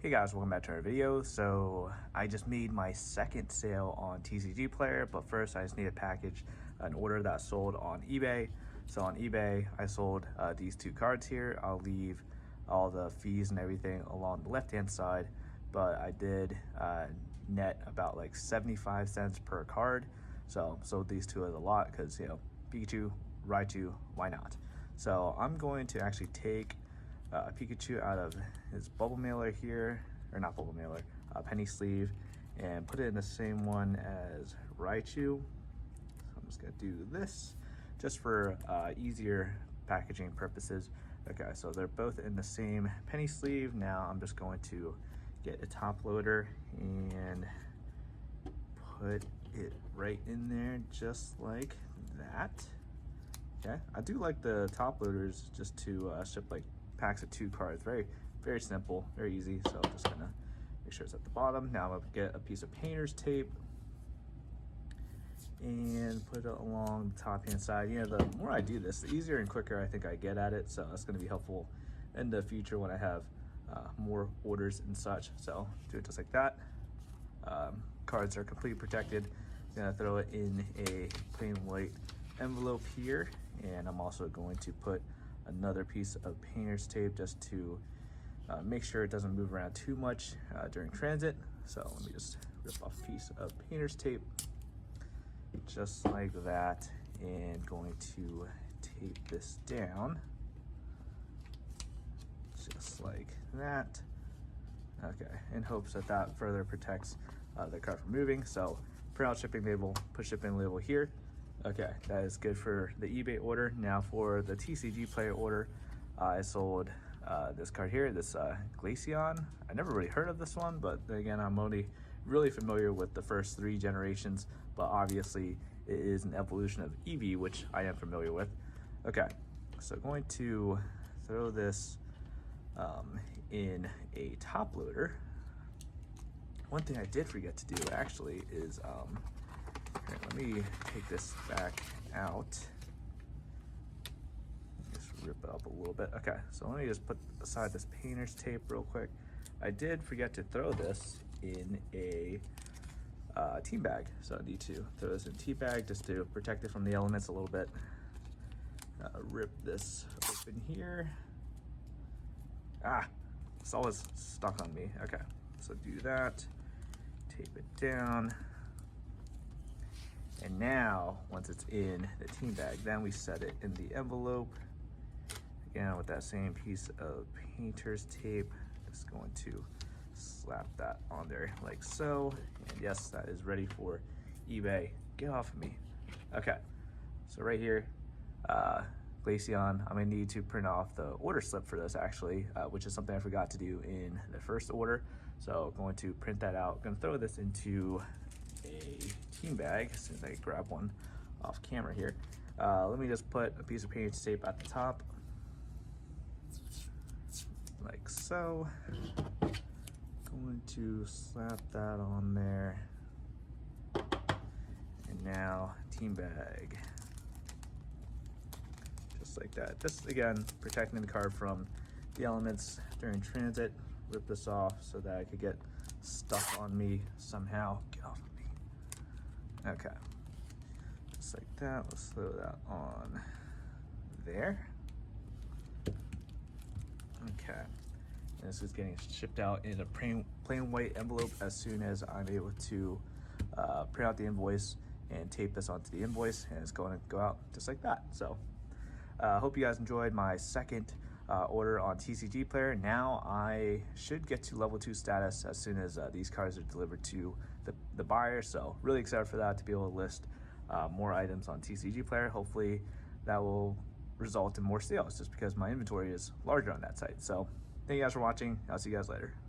Hey guys, welcome back to our video. So I just made my second sale on TCGplayer, but first I just need to package an order that sold on eBay. So on eBay, I sold these two cards here. I'll leave all the fees and everything along the left-hand side, but I did net about like 75 cents per card. So sold these two at a lot because, you know, Pikachu, Raichu, why not? So I'm going to actually take Pikachu out of his bubble mailer here, or not bubble mailer, penny sleeve, and put it in the same one as Raichu. So I'm just gonna do this just for easier packaging purposes. Okay, so they're both in the same penny sleeve. Now I'm just going to get a top loader and put it right in there just like that. Okay, I do like the top loaders just to ship like packs of 2 cards. Very simple, very easy. So I'm just gonna make sure it's at the bottom. Now I'm gonna get a piece of painter's tape and put it along the top hand side. You know, the more I do this, the easier and quicker I think I get at it. So that's gonna be helpful in the future when I have more orders and such. So do it just like that. Cards are completely protected. I'm gonna throw it in a plain white envelope here, and I'm also going to put another piece of painter's tape just to make sure it doesn't move around too much during transit. So let me just rip off a piece of painter's tape just like that, and going to tape this down just like that. Okay, in hopes that that further protects the card from moving. So print out shipping label, put shipping label here. Okay, that is good for the eBay order. Now for the TCGplayer order, I sold this card here, this Glaceon. I never really heard of this one, but then again, I'm only really familiar with the first 3 generations, but obviously it is an evolution of Eevee, which I am familiar with. Okay, so going to throw this in a top loader. One thing I did forget to do actually is here, let me take this back out. Just rip it up a little bit. Okay, so let me just put aside this painter's tape real quick. I did forget to throw this in a tea bag, so I need to throw this in a tea bag just to protect it from the elements a little bit. Rip this open here. It's always stuck on me. Okay, so do that. Tape it down. And now, once it's in the tea bag, then we set it in the envelope. Again, with that same piece of painter's tape, just going to slap that on there like so. And yes, that is ready for eBay. Get off of me. Okay, so right here, Glaceon, I'm gonna need to print off the order slip for this actually, which is something I forgot to do in the first order. So going to print that out. Gonna throw this into a tea bag as soon as I grab one off camera here. Let me just put a piece of painter's tape at the top like so. Going to slap that on there, and now tea bag just like that. This again protecting the card from the elements during transit. Rip this off so that I could get stuck on me somehow. Get off of me. Okay, just like that. Let's throw that on there. Okay, and this is getting shipped out in a plain white envelope as soon as I'm able to print out the invoice and tape this onto the invoice, and it's going to go out just like that. So hope you guys enjoyed my second order on TCGplayer. Now I should get to level 2 status as soon as these cards are delivered to the buyer. So really excited for that, to be able to list more items on TCGplayer. Hopefully that will result in more sales just because my inventory is larger on that site. So thank you guys for watching. I'll see you guys later.